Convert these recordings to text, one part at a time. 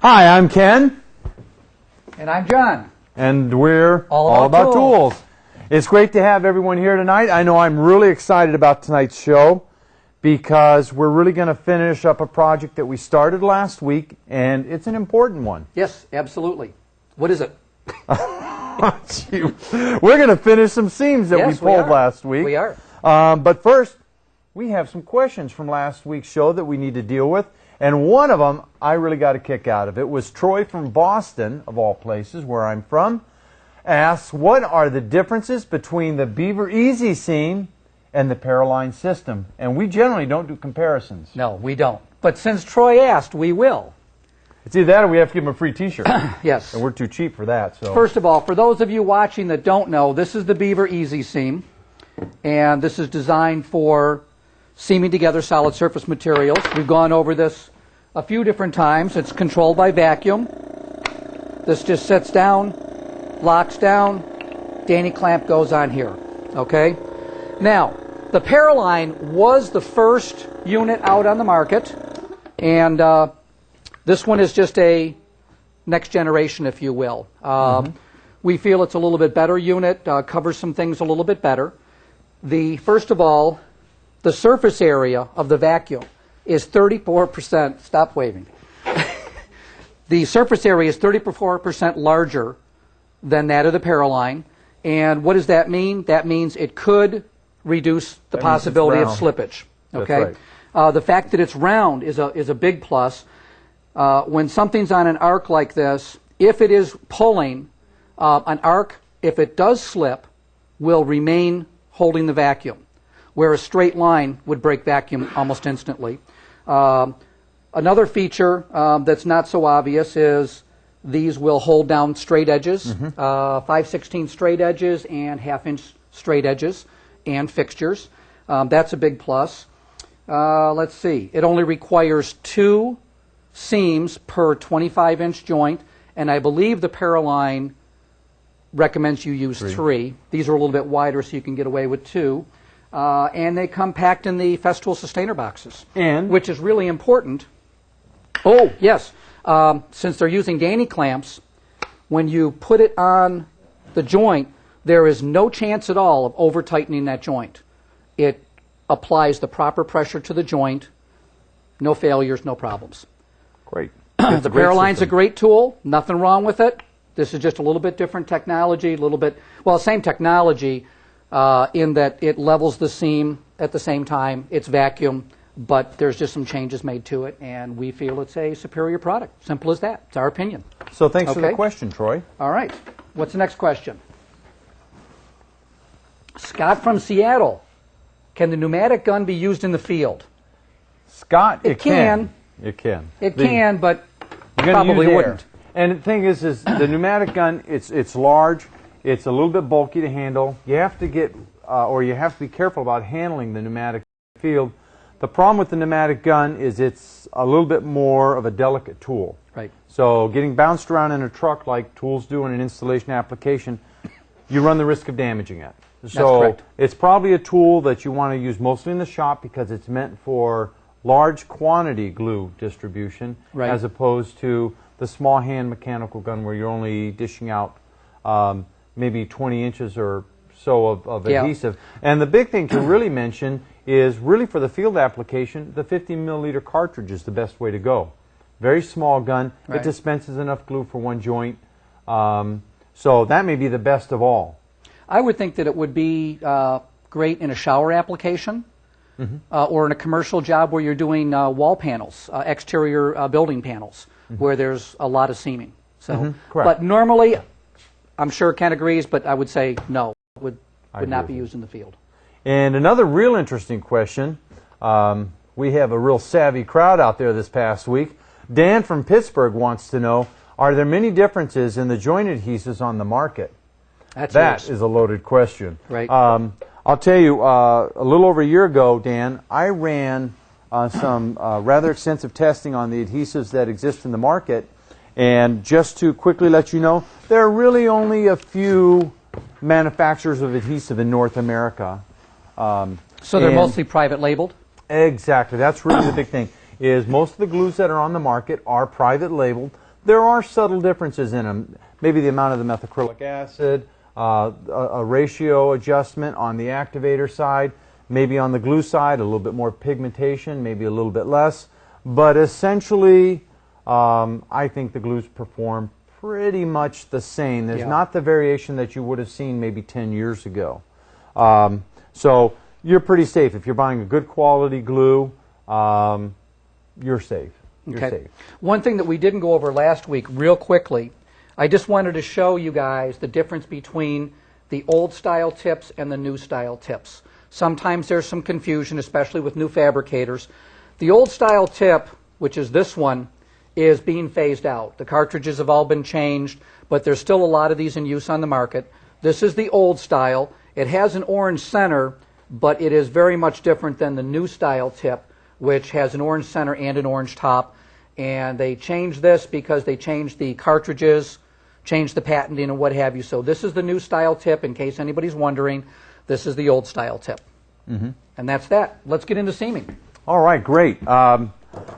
Hi, I'm Ken. And I'm John. And we're all about tools. It's great to have everyone here tonight. I know I'm really excited about tonight's show because we're really going to finish up a project that we started last week, and it's an important one. Yes, absolutely. What is it? We're going to finish some seams that we pulled last week. We are. But first, we have some questions from last week's show that we need to deal with. And one of them I really got a kick out of. It was Troy from Boston, of all places, where I'm from, asks, what are the differences between the Beaver Easy seam and the Paraline system? And we generally don't do comparisons. No, we don't. But since Troy asked, we will. It's either that or we have to give him a free T-shirt. Yes. And we're too cheap for that. So first of all, for those of you watching that don't know, this is the Beaver Easy seam. And this is designed for seaming together solid surface materials. We've gone over this a few different times. It's controlled by vacuum. This just sets down, locks down, Danny clamp goes on here. Okay? Now, the Paraline was the first unit out on the market, and this one is just a next generation, if you will. We feel it's a little bit better unit, covers some things a little bit better. First of all, the surface area of the vacuum is 34%, stop waving. The surface area is 34% larger than that of the Paraline. And what does that mean? That means it could reduce the possibility of slippage. Okay. That's right. The fact that it's round is a big plus. When something's on an arc like this, if it is pulling, an arc, if it does slip, will remain holding the vacuum, where a straight line would break vacuum almost instantly. Another feature that's not so obvious is these will hold down straight edges, 5/16 straight edges and half-inch straight edges and fixtures. That's a big plus. Let's see. It only requires 2 seams per 25-inch joint, and I believe the Paraline recommends you use 3. These are a little bit wider, so you can get away with 2. And they come packed in the Festool Sustainer boxes, which is really important. Oh, yes. Since they're using Danny clamps, when you put it on the joint, there is no chance at all of over-tightening that joint. It applies the proper pressure to the joint. No failures, no problems. Great. The Paraline's a great tool. Nothing wrong with it. This is just a little bit different technology, a little bit, well, same technology, in that it levels the seam at the same time. It's vacuum, but there's just some changes made to it, and we feel it's a superior product. Simple as that. It's our opinion. So thanks for the question, Troy. All right. What's the next question? Scott from Seattle. Can the pneumatic gun be used in the field? Scott, it can. It can. It can, but probably wouldn't. And the thing is the pneumatic gun, it's large. It's a little bit bulky to handle. You have to get, or you have to be careful about handling the pneumatic field. The problem with the pneumatic gun is it's a little bit more of a delicate tool. Right. So getting bounced around in a truck like tools do in an installation application, you run the risk of damaging it. So it's probably a tool that you want to use mostly in the shop because it's meant for large quantity glue distribution, as opposed to the small hand mechanical gun where you're only dishing out maybe 20 inches or so of adhesive. And the big thing to really mention is really for the field application, the 50 milliliter cartridge is the best way to go. Very small gun. It dispenses enough glue for one joint. So that may be the best of all. I would think that it would be great in a shower application or in a commercial job where you're doing wall panels, exterior building panels, where there's a lot of seaming. So, but normally, I'm sure Ken agrees, but I would say no, would not be used in the field. And another real interesting question, we have a real savvy crowd out there this past week. Dan from Pittsburgh wants to know, are there many differences in the joint adhesives on the market? That is a loaded question. Right. I'll tell you, a little over a year ago, Dan, I ran some rather extensive testing on the adhesives that exist in the market. And just to quickly let you know, there are really only a few manufacturers of adhesive in North America. So they're mostly private labeled? Exactly. That's really the big thing, is most of the glues that are on the market are private labeled. there are subtle differences in them. Maybe the amount of the methacrylic acid, a ratio adjustment on the activator side, maybe on the glue side, a little bit more pigmentation, maybe a little bit less. But essentially, I think the glues perform pretty much the same. There's not the variation that you would have seen maybe 10 years ago. So you're pretty safe. If you're buying a good quality glue, you're safe. You're safe. One thing that we didn't go over last week real quickly, I just wanted to show you guys the difference between the old style tips and the new style tips. Sometimes there's some confusion, especially with new fabricators. The old style tip, which is this one, is being phased out. The cartridges have all been changed, but there's still a lot of these in use on the market. This is the old style. It has an orange center, but it is very much different than the new style tip, which has an orange center and an orange top. And they changed this because they changed the cartridges, changed the patenting and what have you. So this is the new style tip, in case anybody's wondering. This is the old style tip. And that's that. Let's get into seaming. All right, great.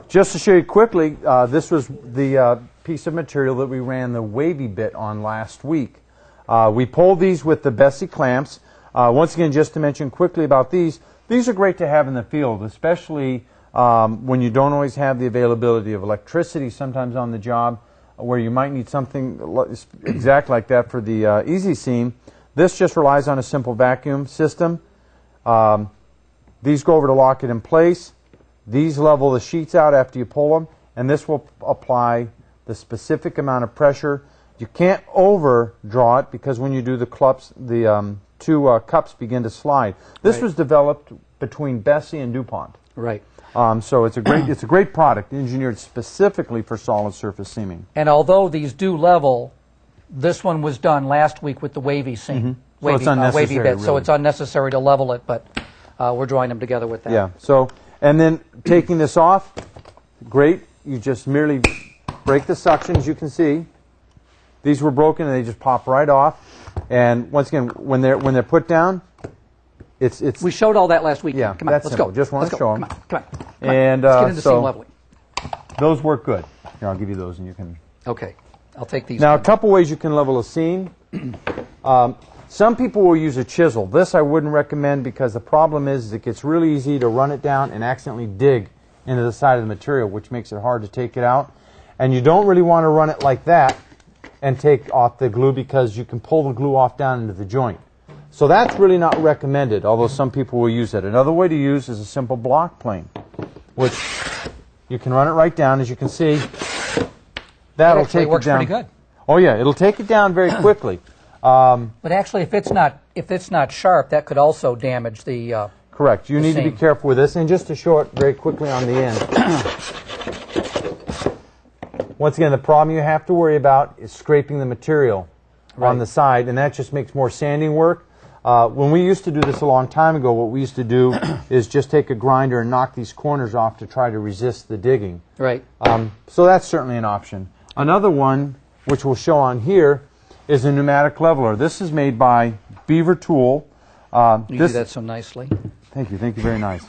Just to show you quickly, this was the piece of material that we ran the wavy bit on last week. We pulled these with the Bessie clamps. Once again, just to mention quickly about these are great to have in the field, especially when you don't always have the availability of electricity sometimes on the job, where you might need something exact like that for the easy seam. This just relies on a simple vacuum system. These go over to lock it in place. These level the sheets out after you pull them, and this will apply the specific amount of pressure. You can't overdraw it because when you do the cups, the two cups begin to slide. This was developed between Bessie and DuPont. Right. So it's a great product engineered specifically for solid surface seaming. And although these do level, this one was done last week with the wavy seam, wavy bit. Really. So it's unnecessary to level it, but we're drawing them together with that. Yeah. So and then taking this off, great. You just merely break the suction, as you can see. These were broken and they just pop right off. And once again, when they're put down, it's we showed all that last week. Yeah, come on, that's let's simple. go. Just want to show them. Come on. And let's get into seam leveling. Those work good. Here, I'll give you those, and you can. Okay, I'll take these. Now, a couple ways you can level a seam. Some people will use a chisel. This I wouldn't recommend because the problem is it gets really easy to run it down and accidentally dig into the side of the material, which makes it hard to take it out. And you don't really want to run it like that and take off the glue because you can pull the glue off down into the joint. So that's really not recommended, although some people will use it. Another way to use is a simple block plane, which you can run it right down. As you can see, that'll take it down. Works pretty good. Oh yeah, it'll take it down very quickly. But actually, if it's not sharp, that could also damage the. Correct. You need to be careful with this. And just to show it very quickly on the end. Once again, the problem you have to worry about is scraping the material on the side, and that just makes more sanding work. When we used to do this a long time ago, what we used to do is just take a grinder and knock these corners off to try to resist the digging. Right. So that's certainly an option. Another one, which we'll show on here, is a pneumatic leveler. This is made by Beaver Tool. You do that so nicely. Thank you. Thank you very nice.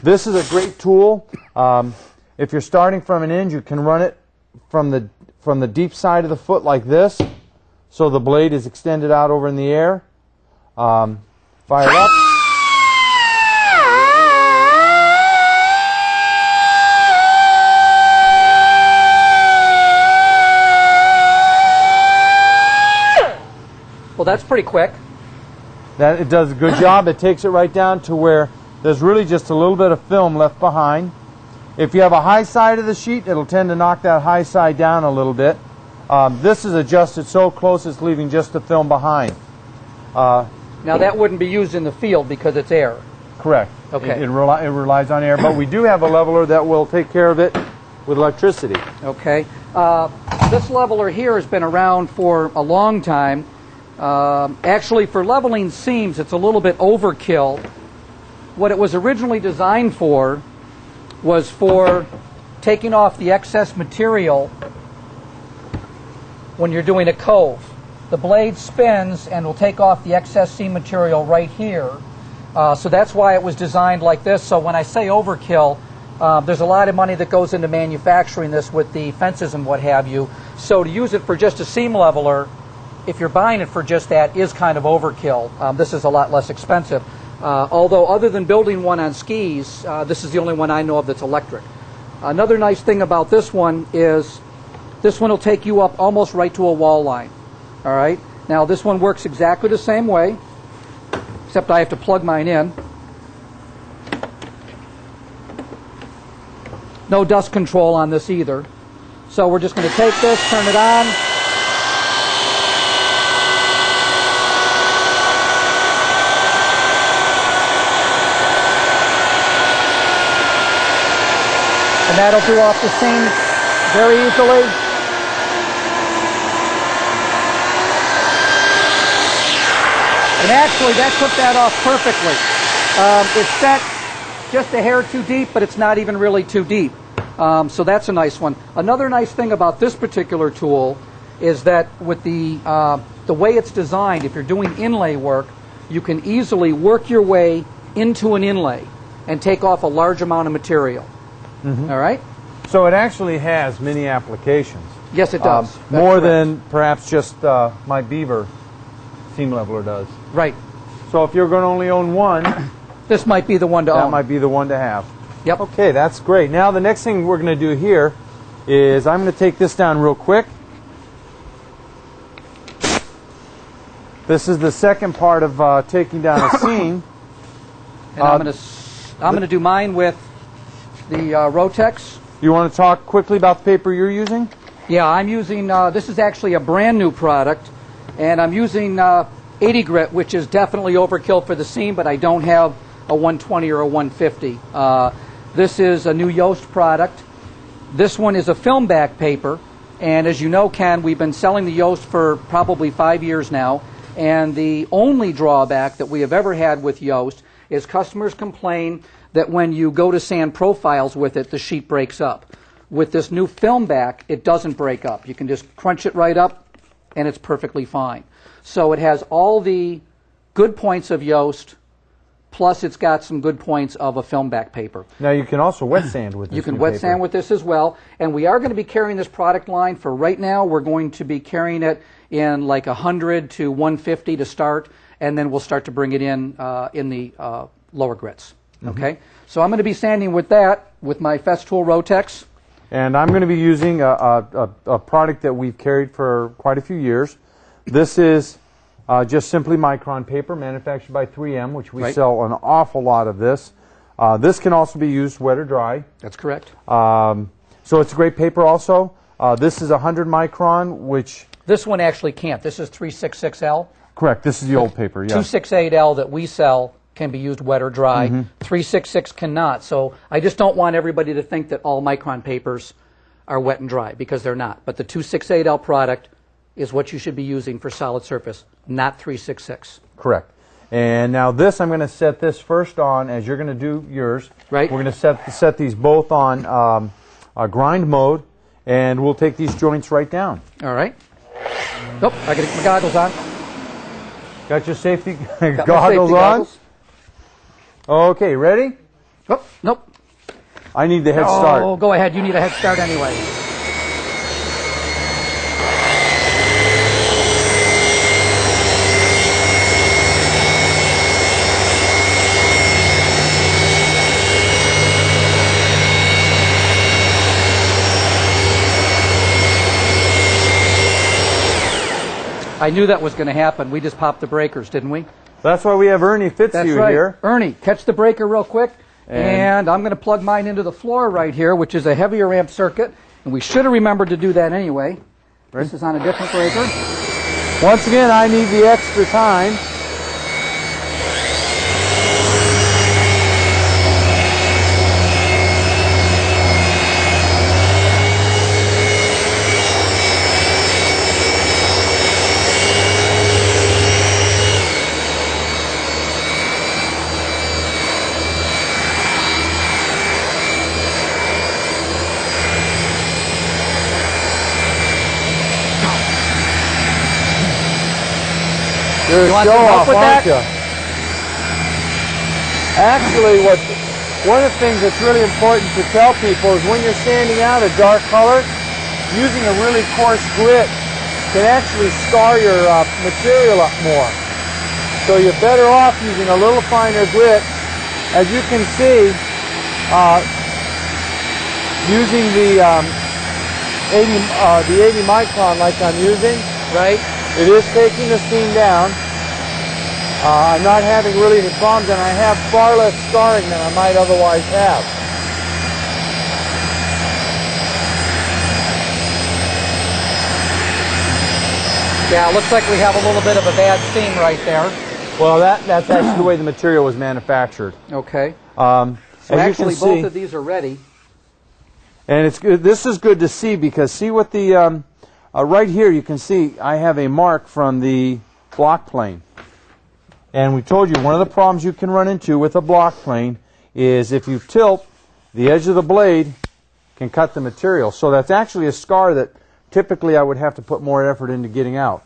This is a great tool. If you're starting from an end, you can run it from the deep side of the foot like this, so the blade is extended out over in the air. Fire it up. Well, that's pretty quick. It does a good job. It takes it right down to where there's really just a little bit of film left behind. If you have a high side of the sheet, it'll tend to knock that high side down a little bit. This is adjusted so close it's leaving just the film behind. Now that wouldn't be used in the field because it's air. Correct. Okay. It relies on air, but we do have a leveler that will take care of it with electricity. Okay. This leveler here has been around for a long time. Actually, for leveling seams, it's a little bit overkill. What it was originally designed for was for taking off the excess material when you're doing a cove. The blade spins and will take off the excess seam material right here. So that's why it was designed like this. So when I say overkill, There's a lot of money that goes into manufacturing this with the fences and what have you. So to use it for just a seam leveler, if you're buying it for just that, is kind of overkill. This is a lot less expensive. Although other than building one on skis, this is the only one I know of that's electric. Another nice thing about this one is this one will take you up almost right to a wall line. All right. Now this one works exactly the same way, except I have to plug mine in. No dust control on this either. So we're just going to take this, turn it on. And that'll do off the seam very easily. And actually, that took that off perfectly. It's set just a hair too deep, but it's not even really too deep. So that's a nice one. Another nice thing about this particular tool is that with the way it's designed, if you're doing inlay work, you can easily work your way into an inlay and take off a large amount of material. Mm-hmm. All right? So it actually has many applications. Yes, it does. More than perhaps just my Beaver seam leveler does. Right. So if you're going to only own one, this might be the one to own. That might be the one to have. Yep. Okay, that's great. Now the next thing we're going to do here is I'm going to take this down real quick. This is the second part of taking down a seam. And I'm going to do mine with the Rotex. You want to talk quickly about the paper you're using? Yeah, I'm using, this is actually a brand new product, and I'm using 80 grit, which is definitely overkill for the seam, but I don't have a 120 or a 150. This is a new Yoast product. This one is a film back paper, and as you know, Ken, we've been selling the Yoast for probably 5 years now, and the only drawback that we have ever had with Yoast is customers complain that when you go to sand profiles with it, the sheet breaks up. With this new film back, it doesn't break up. You can just crunch it right up, and it's perfectly fine. So it has all the good points of Yoast, plus it's got some good points of a film back paper. Now you can also wet sand with this. You can wet sand with this as well, and we are going to be carrying this product line for right now. We're going to be carrying it in like 100 to 150 to start, and then we'll start to bring it in the lower grits. Okay, so I'm going to be sanding with that with my Festool Rotex. And I'm going to be using a product that we've carried for quite a few years. This is just simply micron paper manufactured by 3M, which we sell an awful lot of this. This can also be used wet or dry. That's correct. So it's a great paper also. This is 100 micron, which... This one actually can't. This is 366L. Correct. This is the old paper, yes. 268L that we sell can be used wet or dry. 366 cannot. So I just don't want everybody to think that all micron papers are wet and dry, because they're not. But the 268L product is what you should be using for solid surface, not 366. Correct. And now this, I'm going to set this first on, as you're going to do yours. Right. We're going to set these both on grind mode, and we'll take these joints right down. All right. Nope, I got to get my goggles on. Got your safety Got goggles on? Okay, ready? Oh, nope. I need the head start. Oh, go ahead. You need a head start anyway. I knew that was going to happen. We just popped the breakers, didn't we? That's why we have Ernie Fitzhugh here. Ernie, catch the breaker real quick. And I'm going to plug mine into the floor right here, which is a heavier amp circuit. And we should have remembered to do that anyway. Right. This is on a different breaker. Once again, I need the extra time. You want some help with that? Actually, one of the things that's really important to tell people is when you're sanding out a dark color, using a really coarse grit can actually scar your material up more. So you're better off using a little finer grit. As you can see, using the 80 micron like I'm using, Right. it is taking the seam down. I'm not having really any problems, and I have far less scarring than I might otherwise have. Yeah, it looks like we have a little bit of a bad seam right there. Well, that's actually the way the material was manufactured. Okay. So So actually, both of these are ready. And it's good. This is good to see because see what the right here you can see I have a mark from the block plane. And we told you one of the problems you can run into with a block plane is if you tilt, the edge of the blade can cut the material. So that's actually a scar that typically I would have to put more effort into getting out.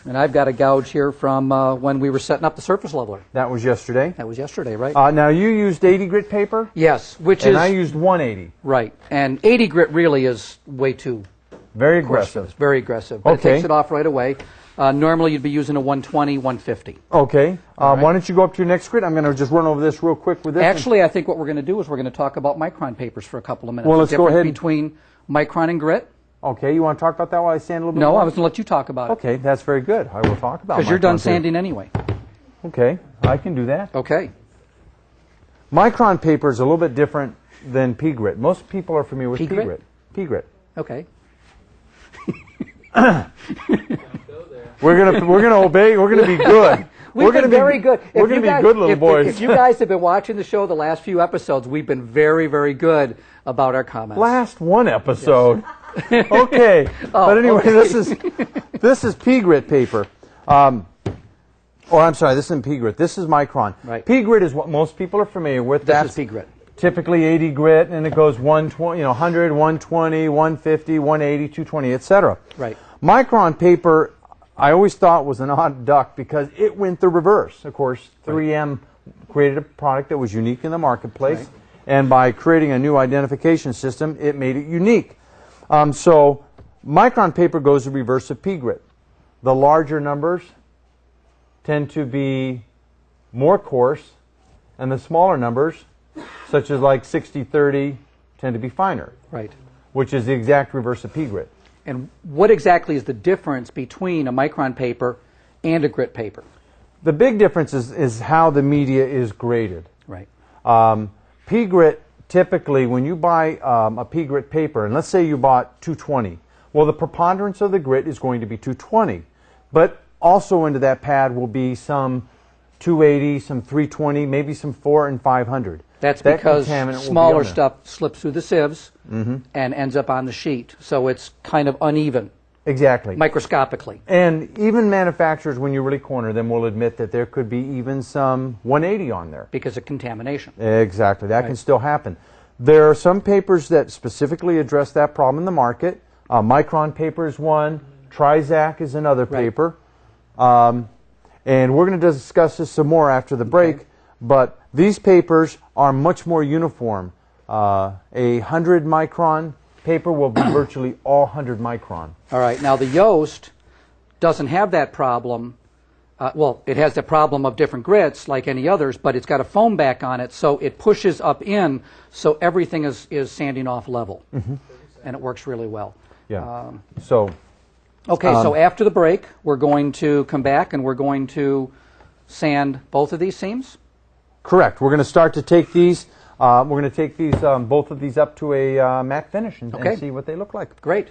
And I've got a gouge here from when we were setting up the surface leveler. That was yesterday. That was yesterday, right? Now you used 80 grit paper? Yes, which And is... I used 180. Right. And 80 grit really is way too Very coarse. aggressive. It's very aggressive. But Okay. it takes it off right away. Normally you'd be using a 120, 150. Okay. right. Why don't you go up to your next grit? I'm going to just run over this real quick with this. Actually, I think what we're going to do is we're going to talk about micron papers for a couple of minutes. Well, let's The go difference ahead. between micron and grit. Okay, you want to talk about that while I sand a little bit No, more? I was going to let you talk about it. Okay, that's very good. I will talk about Because you're done micron paper. sanding anyway. Okay, I can do that. Okay. Micron paper is a little bit different than pea grit. Most people are familiar with Pea pea grit? grit. Pea grit. Okay. We're gonna obey. We're gonna be good. We've been very good. We're gonna be good little boys. If you guys have been watching the show the last few episodes, we've been very, very good about our comments. Last one episode. Okay, but anyway, okay. this is pea grit paper. Or I'm sorry, this isn't pea grit. This is micron. Right. Pea grit is what most people are familiar with. This is pea grit. Typically 80 grit, and it goes 120, 100, 120, 150, 180, 220, etc. Right. Micron paper, I always thought was an odd duck because it went the reverse. Of course, 3M created a product that was unique in the marketplace, Right. and by creating a new identification system, it made it unique. So micron paper goes the reverse of pea grit. The larger numbers tend to be more coarse, and the smaller numbers, such as like 60-30, tend to be finer, Right. which is the exact reverse of pea grit. And what exactly is the difference between a micron paper and a grit paper? The big difference is how the media is graded. Right. Pea grit, typically, when you buy a pea grit paper, and let's say you bought 220, well, the preponderance of the grit is going to be 220. But also into that pad will be some 280, some 320, maybe some 400 and 500. That's That because contaminant will be smaller on there. stuff slips through the sieves and ends up on the sheet. So it's kind of uneven, Exactly. microscopically. And even manufacturers, when you really corner them, will admit that there could be even some 180 on there. Because of contamination. Exactly. That can Right. still happen. There are some papers that specifically address that problem in the market. Micron paper is one. Trizac is another Right. paper. And we're going to discuss this some more after the break. Okay. But these papers are much more uniform. A 100 micron paper will be virtually all 100 micron. All right. Now, the Yoast doesn't have that problem. Well, it has the problem of different grits like any others, but it's got a foam back on it, so it pushes up in, so everything is sanding off level. And it works really well. Yeah. So Okay, so after the break, we're going to come back and we're going to sand both of these seams. correct. We're going to start to take these. We're going to take these both of these up to a matte finish and Okay. see what they look like. Great.